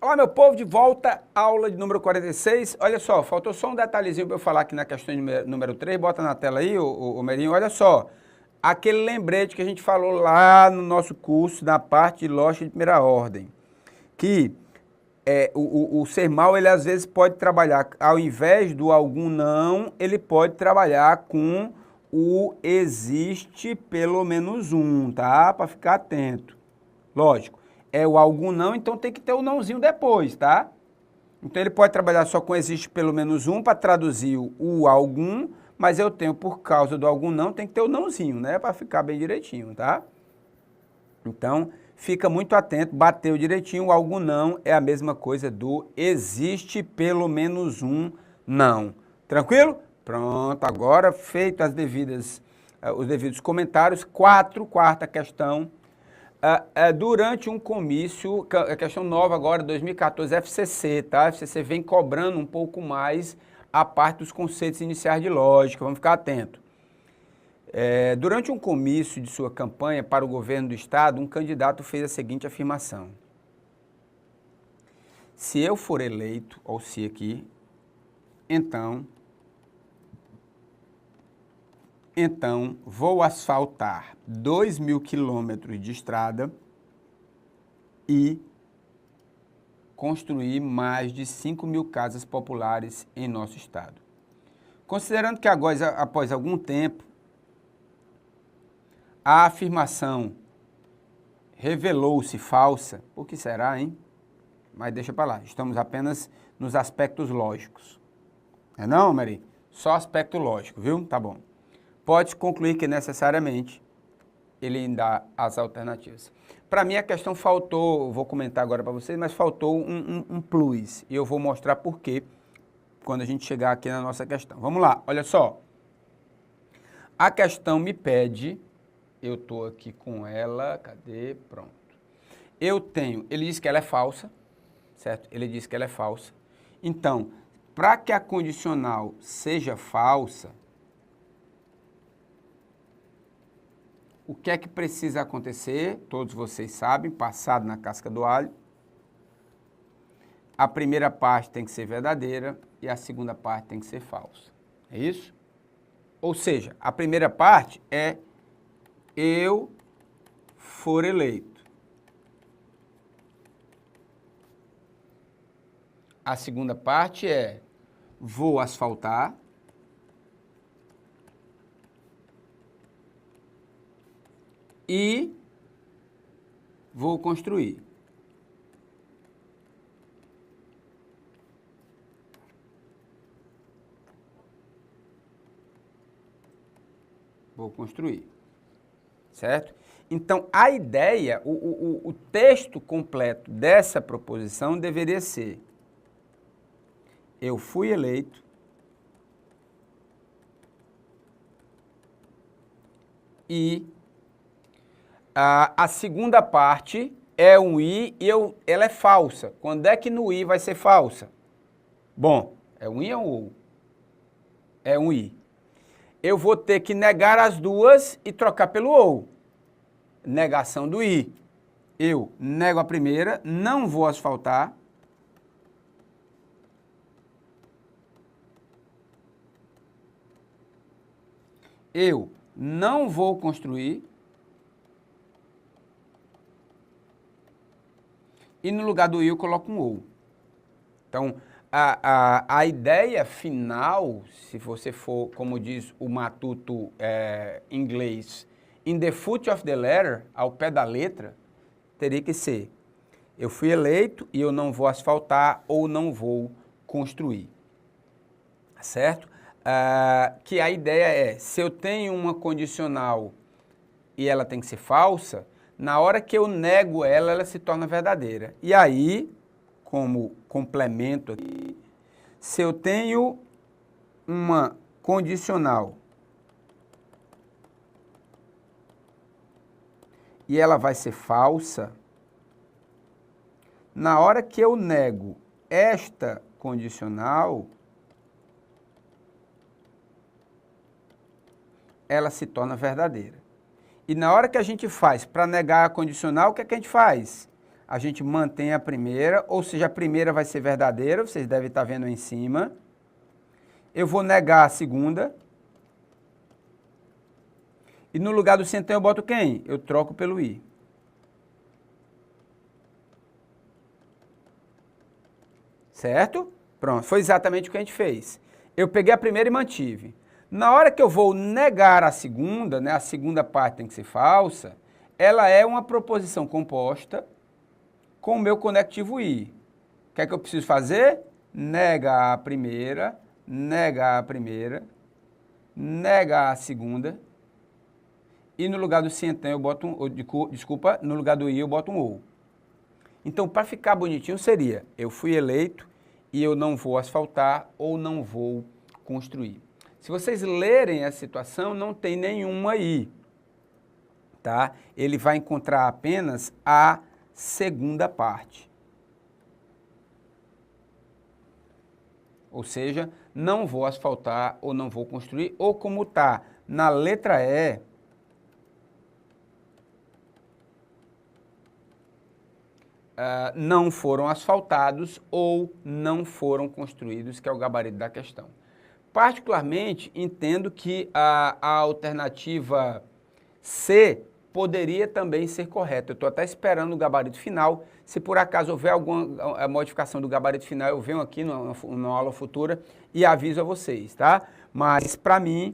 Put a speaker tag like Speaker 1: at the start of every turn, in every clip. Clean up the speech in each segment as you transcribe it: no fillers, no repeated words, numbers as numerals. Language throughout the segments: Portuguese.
Speaker 1: Olá, meu povo, de volta à aula de número 46. Olha só, faltou só um detalhezinho para eu falar aqui na questão número 3. Bota na tela aí, o Merinho. Olha só, aquele lembrete que a gente falou lá no nosso curso, na parte de lógica de primeira ordem, que o ser mal, ele às vezes pode trabalhar, ao invés do algum não, ele pode trabalhar com o existe pelo menos um, tá? Para ficar atento. Lógico. É o algum não, então tem que ter o nãozinho depois, tá? Então ele pode trabalhar só com existe pelo menos um para traduzir o algum, mas eu tenho por causa do algum não, tem que ter o nãozinho, né? Para ficar bem direitinho, tá? Então, fica muito atento, bateu direitinho, o algum não é a mesma coisa do existe pelo menos um não. Tranquilo? Pronto, agora feito os devidos comentários, quarta questão. Durante um comício, a questão nova agora, 2014, FCC, tá? FCC vem cobrando um pouco mais a parte dos conceitos iniciais de lógica, vamos ficar atentos. Durante um comício de sua campanha para o governo do estado, um candidato fez a seguinte afirmação: se eu for eleito, ou se aqui, então vou asfaltar 2.000 quilômetros de estrada e construir mais de 5.000 casas populares em nosso estado. Considerando que agora, após algum tempo, a afirmação revelou-se falsa, o que será, hein? Mas deixa para lá, estamos apenas nos aspectos lógicos. Não, Mary? Só aspecto lógico, viu? Tá bom. Pode concluir que necessariamente ele dá as alternativas. Para mim a questão faltou, vou comentar agora para vocês, mas faltou um plus. E eu vou mostrar por quê quando a gente chegar aqui na nossa questão. Vamos lá, olha só. A questão me pede, eu estou aqui com ela, cadê? Pronto. Ele diz que ela é falsa, certo? Ele diz que ela é falsa. Então, para que a condicional seja falsa, o que é que precisa acontecer? Todos vocês sabem, passado na casca do alho. A primeira parte tem que ser verdadeira e a segunda parte tem que ser falsa. É isso? Ou seja, a primeira parte é eu for eleito. A segunda parte é vou asfaltar. E vou construir. Vou construir. Certo? Então, a ideia, o texto completo dessa proposição deveria ser: eu fui eleito e a segunda parte é um i e ela é falsa. Quando é que no i vai ser falsa? Bom, é um i ou um ou? É um i. Eu vou ter que negar as duas e trocar pelo ou. Negação do i. Eu nego a primeira, não vou asfaltar. Eu não vou construir. E no lugar do i eu coloco um ou. Então, a ideia final, se você for, como diz o matuto inglês, in the foot of the letter, ao pé da letra, teria que ser: eu fui eleito e eu não vou asfaltar ou não vou construir. Certo? Que a ideia é, se eu tenho uma condicional e ela tem que ser falsa, na hora que eu nego ela, ela se torna verdadeira. E aí, como complemento aqui, se eu tenho uma condicional e ela vai ser falsa, na hora que eu nego esta condicional, ela se torna verdadeira. E na hora que a gente faz para negar a condicional, o que é que a gente faz? a gente mantém a primeira, ou seja, a primeira vai ser verdadeira, vocês devem estar vendo aí em cima. Eu vou negar a segunda. E no lugar do centão eu boto quem? Eu troco pelo i. Certo? Pronto, foi exatamente o que a gente fez. Eu peguei a primeira e mantive. Na hora que eu vou negar a segunda, né, a segunda parte tem que ser falsa, ela é uma proposição composta com o meu conectivo i. O que é que eu preciso fazer? Negar a primeira, negar a primeira, negar a segunda, e no lugar do centão eu boto desculpa, no lugar do i eu boto um ou. Então, para ficar bonitinho seria, eu fui eleito e eu não vou asfaltar ou não vou construir. Se vocês lerem a situação, não tem nenhuma aí, tá? Ele vai encontrar apenas a segunda parte. Ou seja, não vou asfaltar ou não vou construir, ou como está na letra E, não foram asfaltados ou não foram construídos, que é o gabarito da questão. Particularmente, entendo que a alternativa C poderia também ser correta. Eu estou até esperando o gabarito final. Se por acaso houver alguma modificação do gabarito final, eu venho aqui numa aula futura e aviso a vocês, tá? Mas, para mim,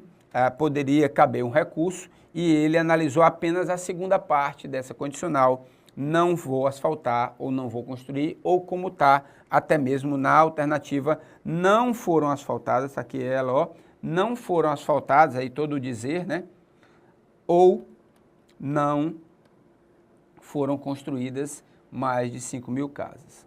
Speaker 1: poderia caber um recurso e ele analisou apenas a segunda parte dessa condicional. Não vou asfaltar ou não vou construir, ou como está, até mesmo na alternativa, não foram asfaltadas, tá aqui ela, ó, não foram asfaltadas, aí todo o dizer, né? Ou não foram construídas mais de 5.000 casas,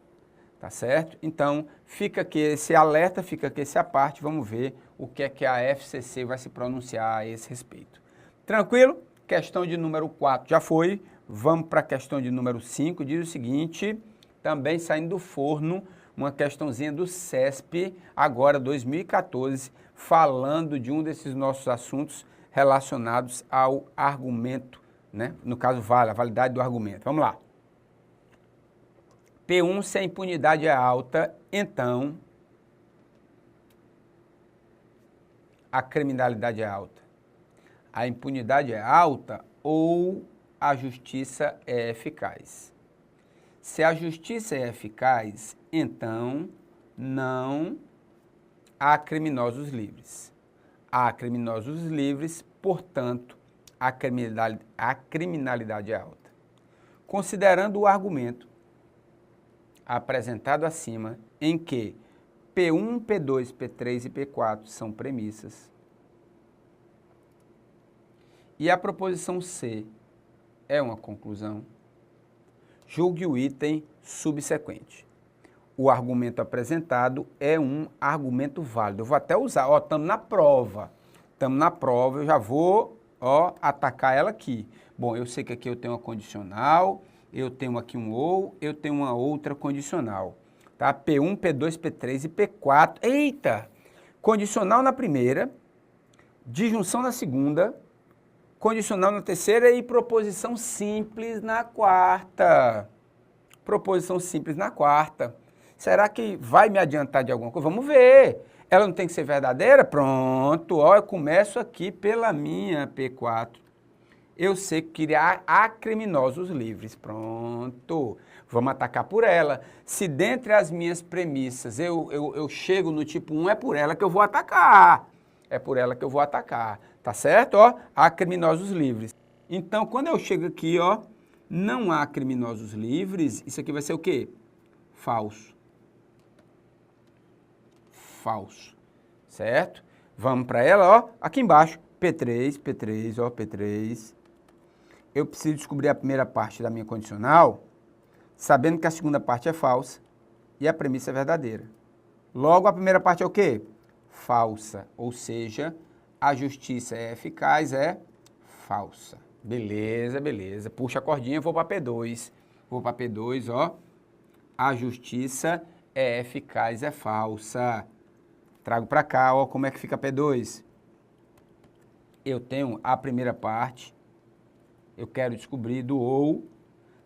Speaker 1: tá certo? Então, fica aqui esse alerta, fica aqui essa parte, vamos ver o que é que a FCC vai se pronunciar a esse respeito. Tranquilo? Questão de número 4 já foi. Vamos para a questão de número 5, diz o seguinte, também saindo do forno, uma questãozinha do CESP, agora 2014, falando de um desses nossos assuntos relacionados ao argumento, né? No caso, a validade do argumento. Vamos lá. P1, se a impunidade é alta, então a criminalidade é alta. A impunidade é alta ou a justiça é eficaz. Se a justiça é eficaz, então não há criminosos livres. Há criminosos livres, portanto, a criminalidade é alta. Considerando o argumento apresentado acima, em que P1, P2, P3 e P4 são premissas, e a proposição C é uma conclusão, julgue o item subsequente. O argumento apresentado é um argumento válido. Eu vou até usar, ó, estamos na prova, eu já vou, ó, atacar ela aqui. Bom, eu sei que aqui eu tenho uma condicional, eu tenho aqui um ou, eu tenho uma outra condicional, tá? P1, P2, P3 e P4, eita! Condicional na primeira, disjunção na segunda, condicional na terceira e proposição simples na quarta. Proposição simples na quarta. Será que vai me adiantar de alguma coisa? Vamos ver. Ela não tem que ser verdadeira? Pronto, ó, eu começo aqui pela minha P4. Eu sei que há criminosos livres. Pronto, vamos atacar por ela. Se dentre as minhas premissas eu chego no tipo 1, é por ela que eu vou atacar. É por ela que eu vou atacar. Tá certo? Ó, há criminosos livres. Então, quando eu chego aqui, ó, não há criminosos livres, isso aqui vai ser o quê? Falso. Falso. Certo? Vamos para ela, ó, aqui embaixo. P3, ó, P3. Eu preciso descobrir a primeira parte da minha condicional, sabendo que a segunda parte é falsa e a premissa é verdadeira. Logo, a primeira parte é o quê? Falsa, ou seja, a justiça é eficaz, é falsa. Beleza, beleza. Puxa a cordinha, vou para P2. Vou para P2, ó. A justiça é eficaz, é falsa. Trago para cá, ó, como é que fica P2. Eu tenho a primeira parte. Eu quero descobrir do ou.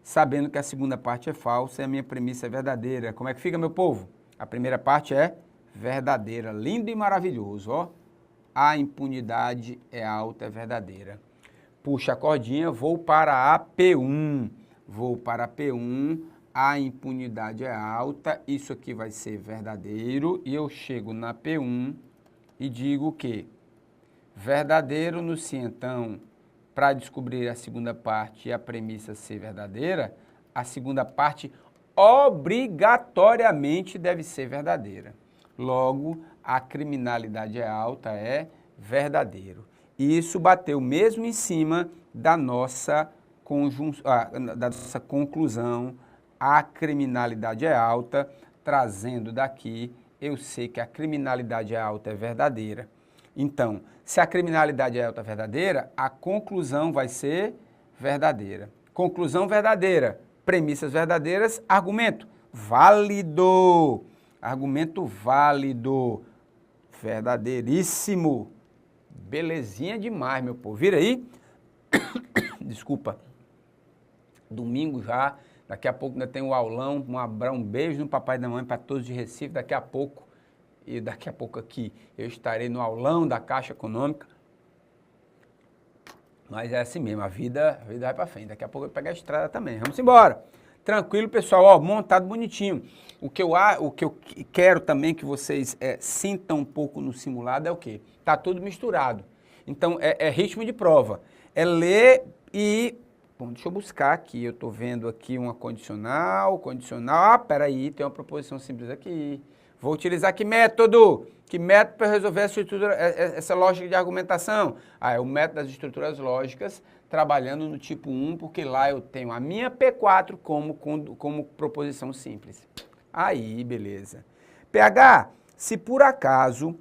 Speaker 1: sabendo que a segunda parte é falsa e a minha premissa é verdadeira. Como é que fica, meu povo? A primeira parte é verdadeira, lindo e maravilhoso, ó. A impunidade é alta, é verdadeira. Puxa a cordinha, vou para a P1. Vou para a P1, a impunidade é alta, isso aqui vai ser verdadeiro. E eu chego na P1 e digo que verdadeiro no se então, para descobrir a segunda parte e a premissa ser verdadeira, a segunda parte obrigatoriamente deve ser verdadeira. Logo, a criminalidade é alta, é verdadeiro. E isso bateu mesmo em cima da nossa conclusão, a criminalidade é alta, trazendo daqui, eu sei que a criminalidade é alta é verdadeira. Então, se a criminalidade é alta é verdadeira, a conclusão vai ser verdadeira. Conclusão verdadeira, premissas verdadeiras, argumento válido. Argumento válido, verdadeiríssimo. Belezinha demais, meu povo. Vira aí. Desculpa. Domingo já, daqui a pouco ainda tem o aulão, um beijo no papai e da mãe para todos de Recife, daqui a pouco. E daqui a pouco aqui eu estarei no aulão da Caixa Econômica. Mas é assim mesmo, a vida vai para frente. Daqui a pouco eu pego a estrada também. Vamos embora. Tranquilo, pessoal, ó, montado bonitinho. O que eu quero também que vocês sintam um pouco no simulado é o quê? Tá tudo misturado. Então, é ritmo de prova. É ler e... Bom, deixa eu buscar aqui. Eu estou vendo aqui uma condicional. Ah, peraí, tem uma proposição simples aqui. Vou utilizar que método? Que método para resolver essa lógica de argumentação? Ah, é o método das estruturas lógicas, trabalhando no tipo 1, porque lá eu tenho a minha P4 como proposição simples. Aí, beleza. PH, se por acaso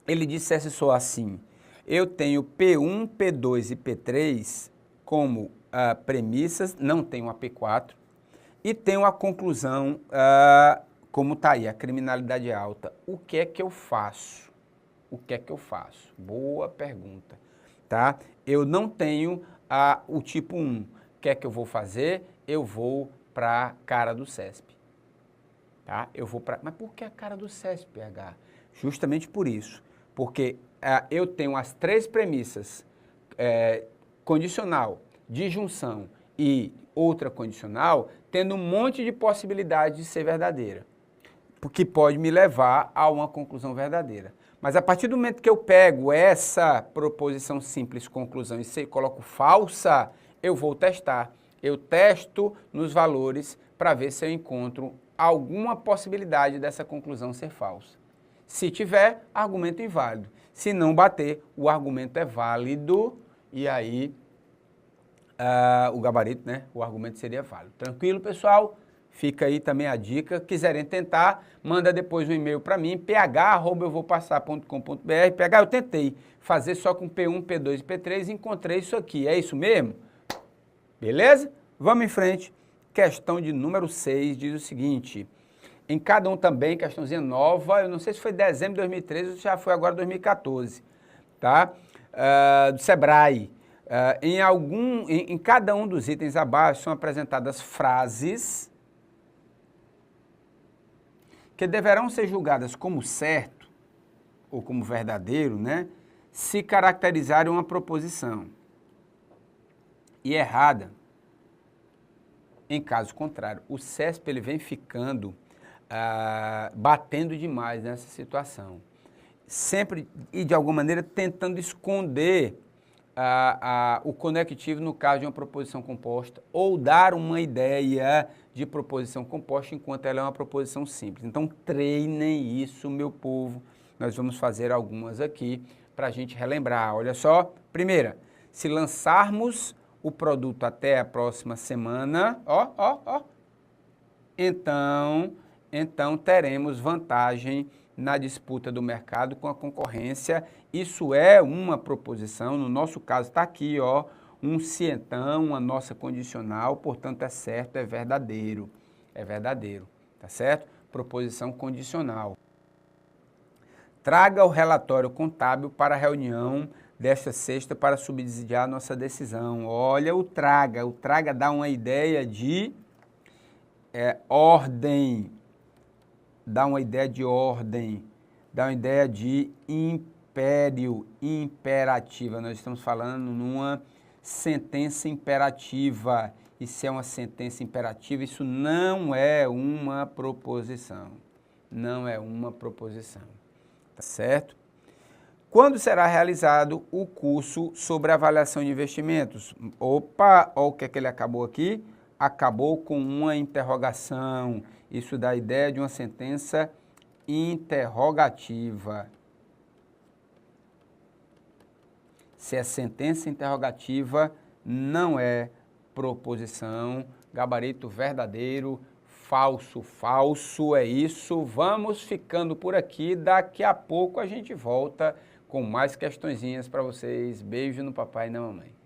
Speaker 1: ele dissesse só assim, eu tenho P1, P2 e P3 como premissas, não tenho a P4, e tenho a conclusão... como está aí, a criminalidade é alta, o que é que eu faço? O que é que eu faço? Boa pergunta, tá? Eu não tenho o tipo 1. O que é que eu vou fazer? Eu vou para a cara do CESP, tá? Mas por que a cara do CESP, PH? Justamente por isso, porque eu tenho as três premissas, condicional, disjunção e outra condicional, tendo um monte de possibilidades de ser verdadeira, porque pode me levar a uma conclusão verdadeira. Mas a partir do momento que eu pego essa proposição simples, conclusão, e coloco falsa, eu vou testar. Eu testo nos valores para ver se eu encontro alguma possibilidade dessa conclusão ser falsa. Se tiver, argumento inválido. Se não bater, o argumento é válido e aí o gabarito, né? O argumento seria válido. Tranquilo, pessoal? Fica aí também a dica. Quiserem tentar, manda depois um e-mail para mim, ph@euvopassar.com.br. PH, eu tentei fazer só com P1, P2 e P3 e encontrei isso aqui. É isso mesmo? Beleza? Vamos em frente. Questão de número 6 diz o seguinte. Em cada um também, questãozinha nova, eu não sei se foi dezembro de 2013 ou já foi agora 2014, tá? Do Sebrae. Em cada um dos itens abaixo são apresentadas frases que deverão ser julgadas como certo ou como verdadeiro, né, se caracterizarem uma proposição e errada em caso contrário. O CESP ele vem ficando batendo demais nessa situação, sempre e de alguma maneira tentando esconder o conectivo no caso de uma proposição composta ou dar uma ideia de proposição composta enquanto ela é uma proposição simples. Então treinem isso, meu povo. Nós vamos fazer algumas aqui para a gente relembrar. Olha só, primeira, se lançarmos o produto até a próxima semana, então teremos vantagem na disputa do mercado com a concorrência. Isso é uma proposição, no nosso caso está aqui, ó, um se então, a nossa condicional, portanto é certo, é verdadeiro, tá certo? Proposição condicional. Traga o relatório contábil para a reunião desta sexta para subsidiar a nossa decisão. Olha o traga dá uma ideia de ordem, dá uma ideia de ordem, dá uma ideia de império, imperativa. Nós estamos falando numa sentença imperativa. E se é uma sentença imperativa, isso não é uma proposição. Não é uma proposição. Tá certo? Quando será realizado o curso sobre avaliação de investimentos? Opa, olha o que é que ele acabou aqui. Acabou com uma interrogação. Isso dá a ideia de uma sentença interrogativa. Se é sentença interrogativa, não é proposição. Gabarito verdadeiro, falso, falso, é isso. Vamos ficando por aqui. Daqui a pouco a gente volta com mais questõezinhas para vocês. Beijo no papai e na mamãe.